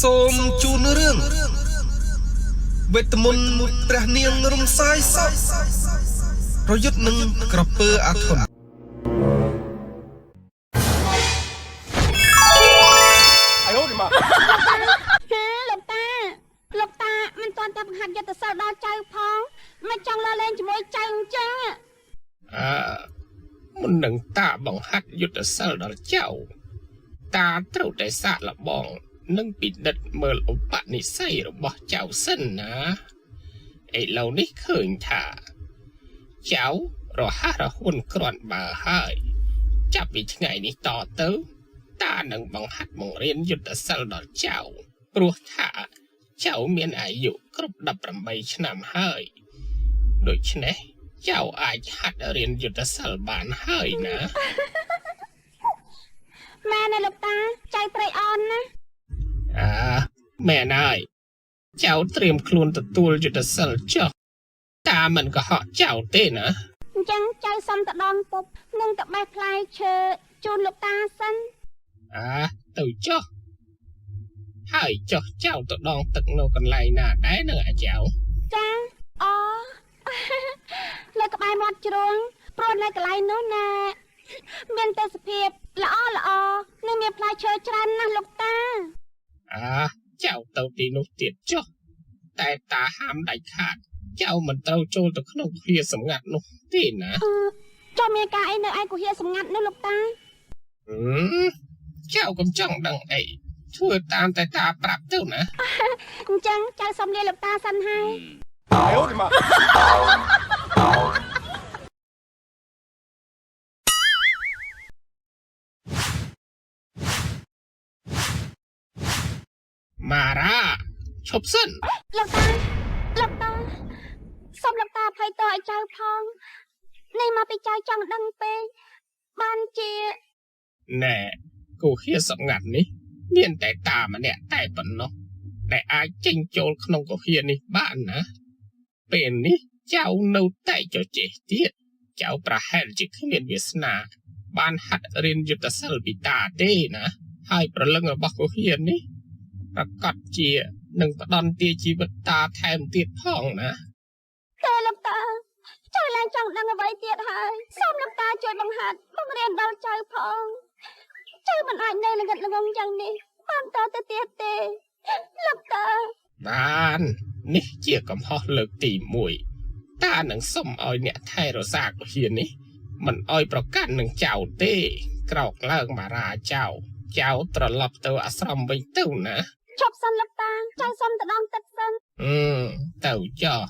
សូមជូនរឿងវេទមន្តព្រះនាងរំសាយសក់ប្រយុទ្ធនឹងក្រពើអាធន់ហេលោកតាមិនទាន់តែបង្ហាត់យុទ្ធសាស្ត្រដល់ចៅផងមិនចង់លើលែងជាមួយចៅអញ្ចឹងមុននឹងតាបង្ហាត់យុទ្ធសាស្ត្រដល់ចៅតាត្រូវតែសាកល្បងនិងពិនិត្យមើលឧបនិស្ស័យរបស់ចៅសិនណាឥឡូវនេះឃើញថាចៅរហ័សរហួនគ្រាន់បើហើយចាប់ពីថ្ងៃនេះតទៅតានឹងបង្ហាត់បង្រៀនយុទ្ធសាស្ត្រដល់ចៅព្រោះថាចៅមានអាយុគ្រប់18ឆ្នាំហើយដូច្នេះចៅអាចហាត់រៀនយុទ្ធសាស្ត្របានហើយណាម៉ែណែលោកតាចៅត្រេកអរណាមែនហើយចៅត្រៀមខ្លួនទទួលយុទ្ធសាស្ត្រចុះតាមិនកុហកចៅទេណាអញ្ចឹងចៅសុំតដងពុបនឹងតបេះផ្លែឈើជូនលោកតាសិនទៅចុះហើយចុះចៅទៅដងទឹកនៅកន្លែងណាដែរនឹងអាចៅចានៅក្បែរមាត់ជ្រងព្រោះនៅកន្លែងនោះណាមានទេសភាពល្អនិងមានផ្លែឈើច្រើនណាស់លោកតាចៅទៅទីនោះទៀតចុះតែតាហាមដាច់ខាតចៅមិនត្រូវចូលទៅក្នុងគុហាសម្ងាត់នោះទេណាចុះមានការអីនៅឯគុហាសម្ងាត់នោះលោកតាចៅកុំចង់ដឹងអីធ្វើតាមតែតាប្រាប់ទៅណាអញ្ចឹងចៅសុំលាលោកតាសិនហើយម៉ារ៉ាឈប់សិនលោកតាសុំលោកតាអភ័យទោសឲ្យចៅផងនេះមកពីចៅចង់ដឹងពេកបានជាណែគុហាសម្ងាត់នេះមានតែតាម្នាក់តែប៉ុណ្ណោះដែលអាចចេញចូលក្នុងគុហានេះបានណាពេលនេះចៅនៅតែចចេះទៀតចៅប្រហែលជាគ្មានវាសនាបានហាត់រៀនយុទ្ធសាស្ត្រពីតាទេណាហើយប្រលឹងរបស់គុហានេះប្រកាសជានឹងផ្ដន់ទាជីវិតតាថែមទៀតផងណាតែលោកតាចៅឡើងចង់ដឹងអ្វីទៀតហើយសូមលោកតាជួយបង្ហាត់បង្រៀនដល់ចៅផងចៅមិនអាចនៅល្ងិតល្ងងយ៉ាងនេះបានតទៅទៀតទេលោកតាបាននេះជាកំហុសលើកទី1តានឹងសុំឲ្យអ្នកថែរក្សាគុហានេះមិនឲ្យប្រកាន់នឹងចៅទេក្រោកឡើងបារាចៅត្រឡប់ទៅអាស្រមវិញទៅណាឈប់សិនលោកតាចៅសុំទៅដងទឹកសិនទៅចុះ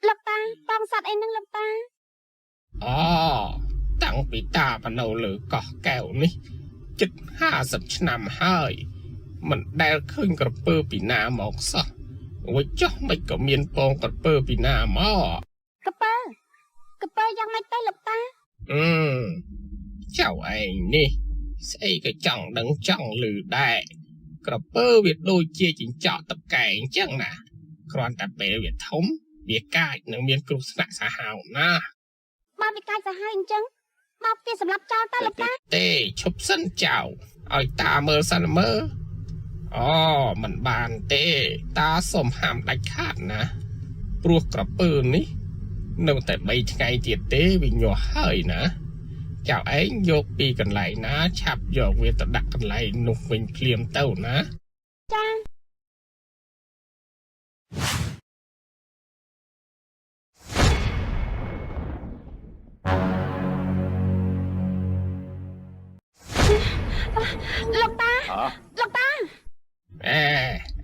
លោកតាបងសត្វអីនឹងលោកតាតាំងពីតាបណ្នៅលើកោះកែវនេះជិត50ឆ្នាំហើយមិនដែលឃើញក្រពើពីណាមកសោះវិញចុះមិនក៏មានពងក្រពើពីណាមកក្រពើយ៉ាងម៉េចទៅលោកតាចៅឯងនេះស្អីក៏ចង់ដឹងចង់ឮដែរក្រពើវាដូចជាចិញ្ចក់ទឹកកែអញ្ចឹងណាគ្រាន់តែពេលវាធំវាកាចនឹងមានគ្រោះថ្នាក់សាហាវណាបើវាកាចសាហាវអញ្ចឹងមកវាសម្រាប់ចោលតើលោកតាទេឈប់សិនចៅឲ្យតាមើលសិនមើលមិនបានទេតាសុំហាមដាច់ខាតណាព្រោះក្រពើនេះនៅតែ3ថ្ងៃទៀតទេវាញាស់ហើយណាចៅឯងយកពីកន្លែងណាឆាប់យកវាទៅដាក់កន្លែងនោះវិញភ្លាមទៅណាចាលោកតា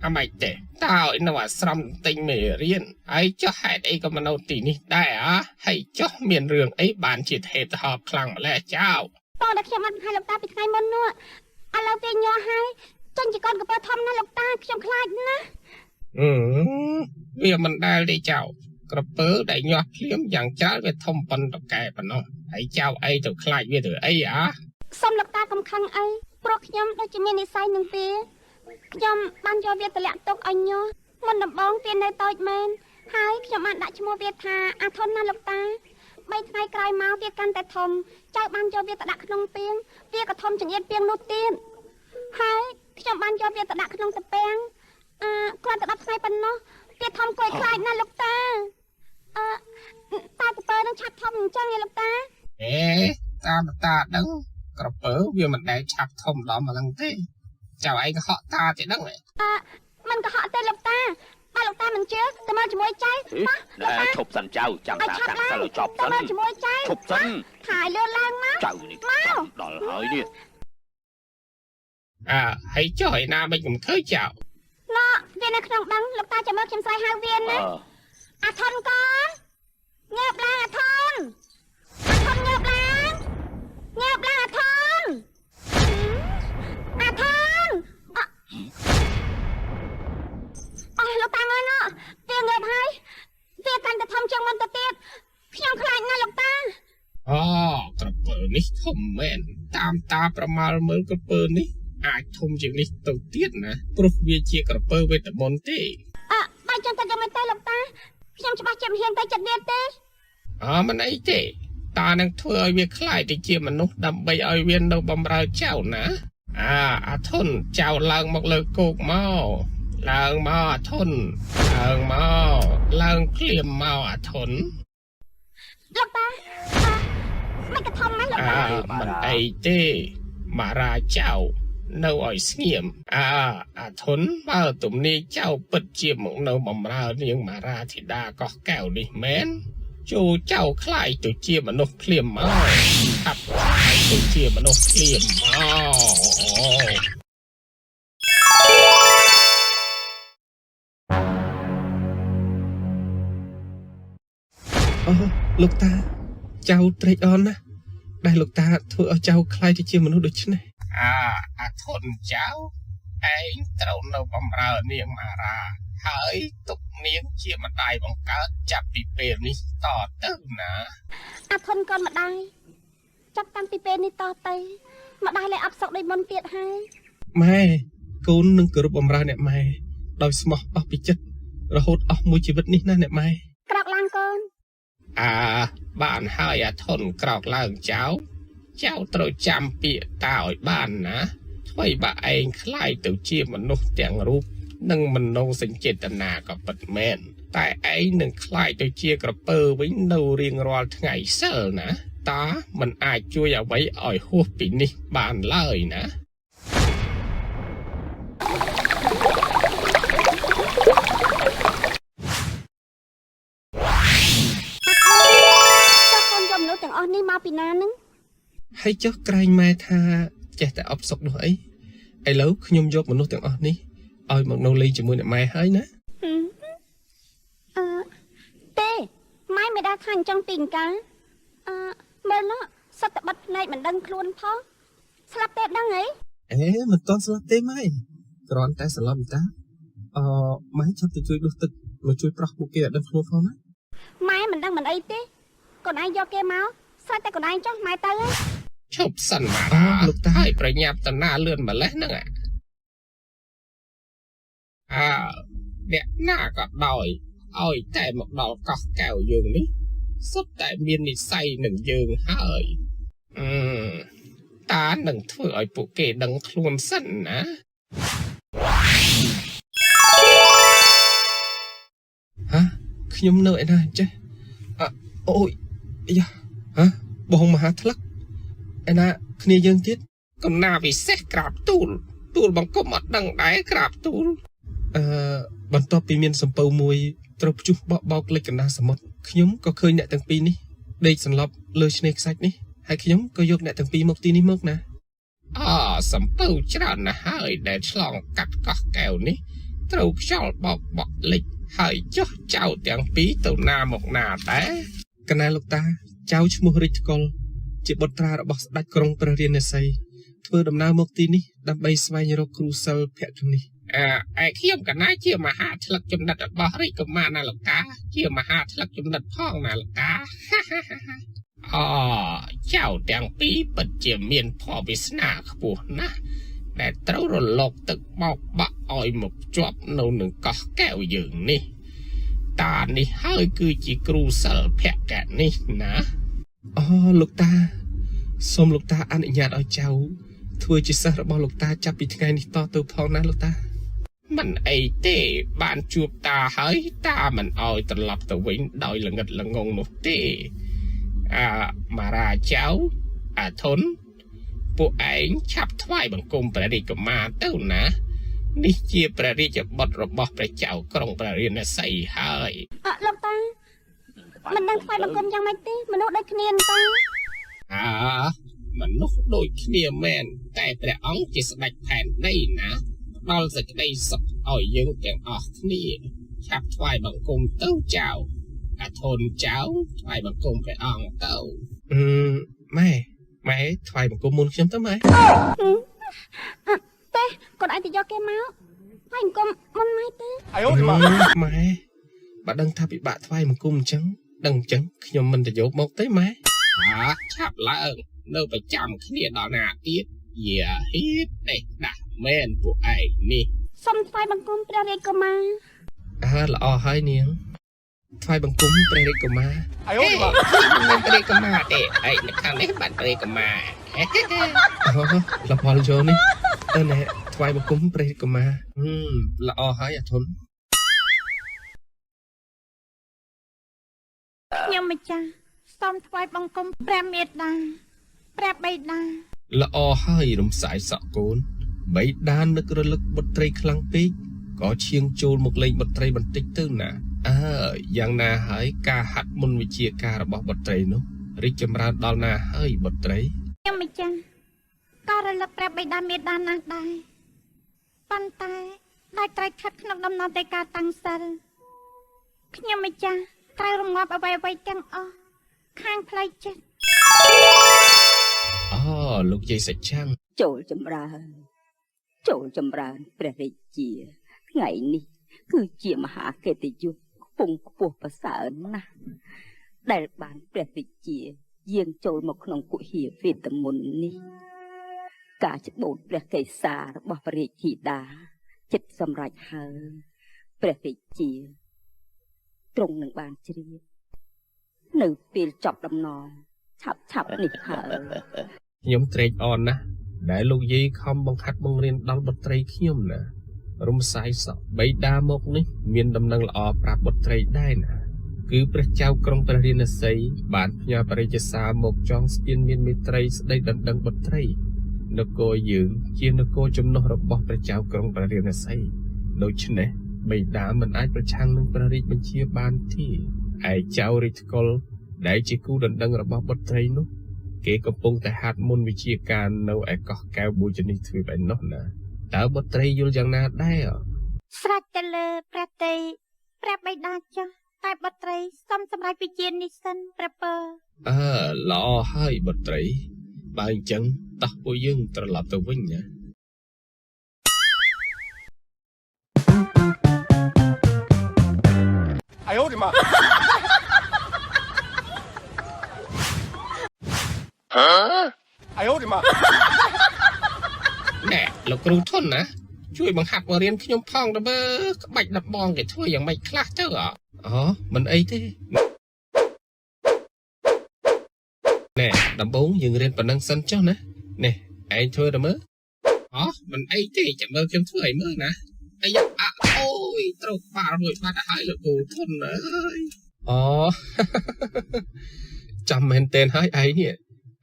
អាម៉េចទេតើឲ្យនៅអាស្រមទិញមេរៀនហើយចុះហេតុអីក៏មកនៅទីនេះដែរហើយចុះមានរឿងអីបានជាហេតុហោខ្លាំងម្ល៉េះចៅបងដែលខ្ញុំបានឲ្យលោកតាពីថ្ងៃមុននោះឥឡូវវាញាស់ហើយចេញជាកូនក្រពើធំណាស់លោកតាខ្ញុំខ្លាចណាស់វាមិនដែលទេចៅក្រពើដែលញាស់ភ្លាមយ៉ាងច្រើនវាធំប៉ុណ្ណឹងកែប៉ុណ្ណោះហើយចៅអីទៅខ្លាចវាទៅអីសុំលោកតាកុំខឹងអីព្រោះខ្ញុំដូចជាមាននិស្ស័យនឹងវាខ្ញុំបានយកវាតម្លាក់ទុកឲ្យញាស់មុនដំបងវានៅតូចមែន ហើយខ្ញុំបានដាក់ឈ្មោះវាថាអាធនណាលោកតា3ថ្ងៃក្រោយមកវាកាន់តែធំចៅបានយកវាទៅដាក់ក្នុងពាងវាក៏ធំចង្អៀតពាងនោះទៀតហើយខ្ញុំបានយកវាទៅដាក់ក្នុងត្រពាំងគ្រាន់តែ10ថ្ងៃប៉ុណ្ណោះវាធំគួរខ្លាចណាស់លោកតាតាក្រពើនឹងឆាប់ធំអញ្ចឹងឯលោកតាតាមតាដឹងក្រពើវាមិនដែលឆាប់ធំដល់មកហ្នឹងទេចៅឯងកុហកតាទេដឹងមិនកុហកទេលោកតាបើលោកតាមិនជឿទៅមកជាមួយចៅមកឈប់សិនចៅចាំតាតាំងសិលចប់សិនមកជាមួយចៅឈប់សិនហើយលឿនឡើងមកចៅនេះដល់ហើយនេះហើយចុះឯណាមិនខ្ញុំឃើញចៅណ៎វានៅក្នុងបឹងលោកតាចាំមើលខ្ញុំស្រីហៅវាណាអាថនកូនងើបឡើងអាថនងើបឡើងអាថនលោកតាមើលណ៎វាងើបហើយវាកាន់តែធំជាងមុនទៅទៀតខ្ញុំខ្លាចណាស់លោកតាក្រពើនេះធំមែនតាមតាប្រមាលមើលក្រពើនេះអាចធំជាងនេះទៅទៀតណាព្រោះវាជាក្រពើវេទមន្តទេបើចឹងទៅយកមិនទៅលោកតាខ្ញុំច្បាស់ជាមិនហ៊ានទៅចិត្តវាទេមិនអីទេតានឹងធ្វើឲ្យវាខ្លាចទៅជាមនុស្សដើម្បីឲ្យវានៅបំរើចៅណាអាធនចៅឡើងមកលើគោកមកឡើងមកអាធនឡើងមកឡើងភ្លាមមកអាធនលោកតាមិនក៏ធំណាស់លោកតាមិនអីទេមារាចៅនៅឲ្យស្ងៀមអាធនបើទំនីចៅពិតជាមកនៅបំរើនាងមារាធីតាកោះកែវនេះមែនចូលចៅខ្លាយទៅជាមនុស្សភ្លាមមកขับខ្លាយទៅជាមនុស្សភ្លាមមកលោកតាចៅត្រេកអរណាស់ដែលលោកតាធ្វើឲ្យចៅខ្លាយទៅជាមនុស្សដូចនេះអាធនចៅឯងត្រូវនៅបំរើនាងមារាហើយទុកនាងជាម្ដាយបង្កើតចាប់ពីពេលនេះតទៅណាអាធនកូនម្ដាយចាប់តាំងពីពេលនេះតទៅម្ដាយលែងអបសុកដូចមុនទៀតហើយម៉ែកូននឹងគោរពបម្រើអ្នកម៉ែដោយស្មោះអស់ពីចិត្តរហូតអស់មួយជីវិតនេះណាអ្នកម៉ែក្រោកឡើងកូនបានហើយអាធនក្រោកឡើងចៅត្រូវចាំពាក្យតាឲ្យបានណាអ្វីបើឯងខ្លាយទៅជាមនុស្សទាំងរូបនិងមនោសញ្ចេតនាក៏ពិតមែនតែឯងនឹងខ្លាយទៅជាក្រពើវិញនៅរៀងរាល់ថ្ងៃសិលណាតាមិនអាចជួយអ្វីឲ្យហួសពីនេះបានឡើយណាទាំងអស់នេះមកពីណានឹងហើយចុះក្រែងម៉ែថាចេះតែអបសុកនោះអីឥឡូវខ្ញុំយកមនុស្សទាំងអស់នេះឲ្យមកនៅលេងជាមួយអ្នកម៉ែហើយណាទេម៉ែមិនដាល់ខាញ់ចង់ពីអង្ការមើលនោះសត្វតបិទភ្នែកមិនដឹងខ្លួនផងស្លាប់ទេដឹងអីមិនទាន់ស្លាប់ទេម៉ែគ្រាន់តែស្លាប់តាម៉ែចាប់ទៅជួយដុសទឹកមកជួយប្រោះពួកគេឲ្យដឹងខ្លួនផងណាម៉ែមិនដឹងមិនអីទេកូនឯងយកគេមកស្រេចតែកូនឯងចុះម៉ែទៅឈប់សិនមារាលោកតាឲ្យប្រញាប់តាណាលឿនម្លេះហ្នឹងអ្នកណាក៏ដោយឲ្យតែមកដល់កោះកែវយើងនេះសុទ្ធតែមាននិស្ស័យនឹងយើងហើយតានឹងធ្វើឲ្យពួកគេដឹងខ្លួនសិនណាខ្ញុំនៅឯណាចេះអូយយ៉ាបងមហាថ្លឹកឯណាគ្នាយើងទៀតកំណាវិសេសក្រាបទូលបង្គំអត់ដឹងដែរក្រាបទូលបន្ទាប់ពីមានសំពៅមួយត្រូវព្យុះបោកបោកលិចកណ្ដាលសមុទ្រខ្ញុំក៏ឃើញអ្នកទាំងពីរនេះដេកសន្លប់លើឆ្នេរខ្សាច់នេះហើយខ្ញុំក៏យកអ្នកទាំងពីរមកទីនេះមកណាសំពៅច្រើនណាស់ហើយដែលឆ្លងកាត់កោះកែវនេះត្រូវខ្យល់បោកបក់លិចហើយចុះចៅទាំងពីរទៅណាមកណាតែកណាលោកតាចៅឈ្មោះរិទ្ធកុលជាបុត្រារបស់ស្ដេចក្រុងព្រះរាណសីធ្វើដំណើរមកទីនេះដើម្បីស្វែងរកគ្រូសិលភក្តិនេះឯខ្ញុំកណាជាមហាថ្លឹកចំណិតរបស់រាជកុមារណាលោកតាជាមហាថ្លឹកចំណិតផងណាលោកតាចៅទាំងពីរពិតជាមានភ័ព្វវាសនាខ្ពស់ណាស់ដែលត្រូវរលកទឹកបោកបាក់ឲ្យមកជាប់នៅនឹងកោះកែវយើងនេះ តានេះហើយគឺជាគ្រូសិល្បៈកៈនេះណា អូលោកតាសូមលោកតាអនុញ្ញាតឲ្យចៅធ្វើជាសិស្សរបស់លោកតាចាប់ពីថ្ងៃនេះតទៅផងណាលោកតា មិនអីទេបានជួបតាហើយតាមិនអោយត្រឡប់ទៅវិញដោយល្ងិតល្ងងនោះទេមារាចៅអាធនពួកឯងឆាប់ថ្វាយបង្គំព្រះរាជកុមារទៅណានេះជាព្រះរាជបុត្ររបស់ព្រះចៅក្រុងព្រះរាណសីហើយ លោកតាមិនដឹងថ្វាយបង្គំយ៉ាងម៉េចទេមនុស្សដូចគ្នាតា មនុស្សដូចគ្នាមែនតែព្រះអង្គជាស្ដេចផែនដីណាផ្ដល់សេចក្តីសុខឲ្យយើងទាំងអស់គ្នាឆាប់ថ្វាយបង្គំទៅចៅអាធនចៅថ្វាយបង្គំព្រះអង្គទៅ ម៉ែថ្វាយបង្គំមុនខ្ញុំទៅម៉ែ ទេកូនឯងទៅយកគេមកថ្វាយបង្គំមុនម៉ែទេ ម៉ែបើដឹងថាពិបាកថ្វាយបង្គំអញ្ចឹងដឹងអញ្ចឹងខ្ញុំមិនទៅយកមកទេម៉ែ ឆាប់ឡើងនៅប្រចាំគ្នាដល់ណាទៀតយាហ៊ីតទេដាស់មែនពួកឯងនេះ សូមថ្វាយបង្គំព្រះរាជកុមារ ល្អហើយនាងថ្វាយបង្គំព្រះរាជកុមារ មិនព្រះរាជកុមារទេឯងនៅខាងនេះបានព្រះរាជកុមារ លផលយកនេះណែថ្វាយបង្គំព្រះរាជកុមារល្អហើយអាធន ខ្ញុំម្ចាស់សូមថ្វាយបង្គំព្រះមេត្តាព្រះបិតា ល្អហើយរំសាយសក់កូនបៃតាននឹករលឹកបុត្រីខ្លាំងពេកក៏ឈៀងចូលមកលេងបុត្រីបន្តិចទៅណាយ៉ាងណាហើយការហាត់មុនវិជាការរបស់បុត្រីនោះរីកចម្រើនដល់ណាហើយបុត្រី ខ្ញុំម្ចាស់ក៏រលឹកព្រះបិតាមេត្តាណាស់ដែរប៉ុន្តែដោយត្រូវខិតក្នុងដំណើរទៅការតាំងសិលខ្ញុំម្ចាស់ត្រូវរងាប់អ្វីៗទាំងអស់ខាងផ្លូវចិត្ត លោកយាយសាច់ចាំង ចូលចម្រើនព្រះរាជាថ្ងៃនេះគឺជាមហាកិត្តិយសខ្ពង់ខ្ពស់ប្រសើរណាស់ដែលបានព្រះរាជាយាងចូលមកក្នុងគុហាវេទមន្តនេះការច្បូតព្រះកេសារបស់ព្រះរាជធីតាចិត្តសម្រេចហើយព្រះរាជាទ្រង់នឹងបានជ្រាបនៅពេលចប់ដំណរឆាប់នេះហើយ ខ្ញុំត្រេកអរណាស់ដែលលោកយាយខំបង្ហាត់បង្រៀនដល់បុត្រីខ្ញុំណារំសាយសក់បៃតាមកនេះមានដំណឹងល្អប្រាប់បុត្រីដែរណាគឺព្រះចៅក្រុងព្រះរាណសីបានផ្ញើបរិយាសារមកចងស្ពានមានមេត្រីស្ដីដណ្ដឹងបុត្រីនគរយើងជានគរចំណុះរបស់ព្រះចៅក្រុងព្រះរាណសីដូច្នេះបៃតាមិនអាចប្រឆាំងនឹងព្រះរាជបញ្ជាបានទេឯចៅរាជកុលដែលជាគូដណ្ដឹងរបស់បុត្រីនោះគេកំពុងតែហាត់មុនវិជាការនៅឯកោះកែវប៊ូជនីទ្វីបឯនោះណាតើបុត្រីយល់យ៉ាងណាដែរ ស្រេចទៅលើព្រះតីព្រះបិតាចុះតែបុត្រីសូមសម្រេចវិជានេះសិនព្រះពើ ល្អហើយបុត្រីបើអញ្ចឹងតោះពួកយើងត្រឡប់ទៅវិញណា ណែលោកគ្រូធនណាជួយបង្ហាត់បង្រៀនខ្ញុំផងទៅមើលក្បាច់ដបងគេធ្វើយ៉ាងម៉េចខ្លះទៅមិនអីទេណែដំបូងយើងរៀនប៉ុណ្ណឹងសិនចុះណានេះឯងធ្វើទៅមើល មិនអីទេចាំមើលខ្ញុំធ្វើឲ្យមើលណាអាយ៉ាអូយត្រូវក្បាលរួចបាត់ទៅហើយលោកគ្រូធនអើយ ចាំមែនតើហើយឯងនេះ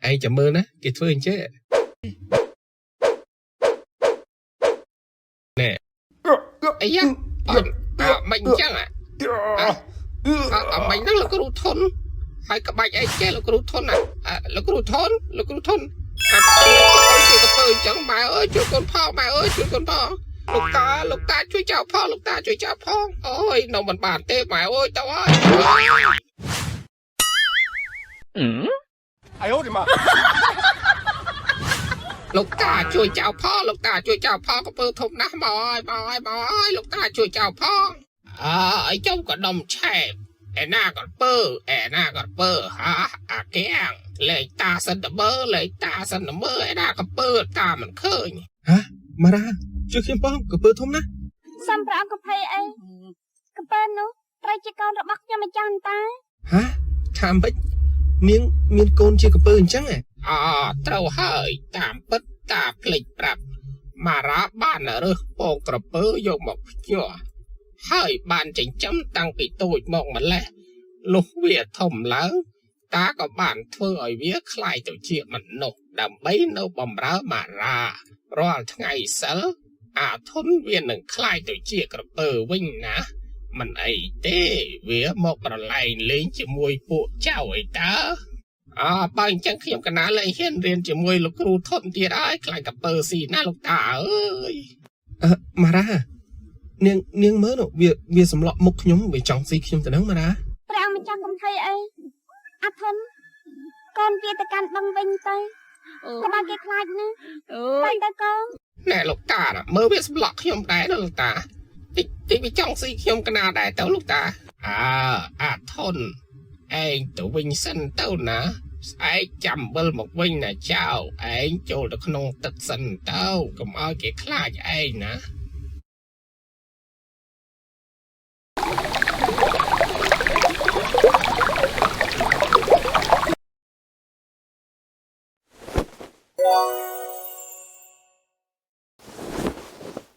ឯងចាំមើលណាគេធ្វើអញ្ចឹងណែ អាយ៉ាមិនអញ្ចឹងមិនហ្នឹងលោកគ្រូធនហើយក្បាច់អីចេះលោកគ្រូធនលោកគ្រូធនលោកគ្រូធនជួយកពើអញ្ចឹងម៉ែអើយជួយកូនផងម៉ែអើយជួយកូនផងលោកតាជួយចៅផងលោកតាជួយចៅផងអូយនៅមិនបានទេម៉ែអើយទៅហើយ លោកតាជួយចៅផងលោកតាជួយចៅផងកពើធំណាស់មកហើយលោកតាជួយចៅផងអីចុំក៏ដុំឆែបឯណាក៏ពើអាកៀងលេខតាសិនតមើលេខតាសិនតមើឯណាក៏ពើតាមិនឃើញ ម៉ារ៉ាជួយខ្ញុំផងកពើធំណាស់ សំប្រាក់កភ័យអីកពើនោះ ត្រូវជាកូនរបស់ខ្ញុំម្ចាស់តា ហ៎ថាម៉េចនាងមានកូនជាក្រពើអញ្ចឹងហ៎ អត្រូវហើយតាមពិតតាភ្លេចប្រាប់មារាបានរើសពងក្រពើយកមកភ្ញាស់ហើយបានចិញ្ចឹមតាំងពីតូចមកម្លេះលុះវាធំឡើងតាក៏បានធ្វើឲ្យវាคล้ายទៅជាមនុស្សដើម្បីនៅបម្រើមារារាល់ថ្ងៃសិលអាធនវានឹងคล้ายទៅជាក្រពើវិញណាមិនអីទេវាមកប្រឡែងលេងជាមួយពួកចៅអីតើបើអញ្ចឹងខ្ញុំកណាលែងហ៊ានរៀនជាមួយលោកគ្រូធំទៀតហើយខ្លាចកពើស៊ីណាលោកតាអើយ ម៉ារ៉ានាងមើលនោះវាសម្លក់មុខខ្ញុំវាចង់ស៊ីខ្ញុំទៅនឹងម៉ារ៉ា ព្រះអង្គម្ចាស់កុំភ័យអីអាធនកូនវាទៅកាន់បឹងវិញទៅកុំឲ្យគេខ្លាចណា អូ ទៅ យ ទៅកូន ណែលោកតាមើលវាសម្លក់ខ្ញុំដែរណាលោកតាតិចវាចង់ស៊ីខ្ញុំកណាដែរទៅលោកតាអាធនឯងទៅវិញសិនទៅណាស្អែកចាំវិលមកវិញណាចៅឯងចូលទៅក្នុងទឹកសិនទៅកុំឲ្យគេខ្លាចឯងណា Thank you.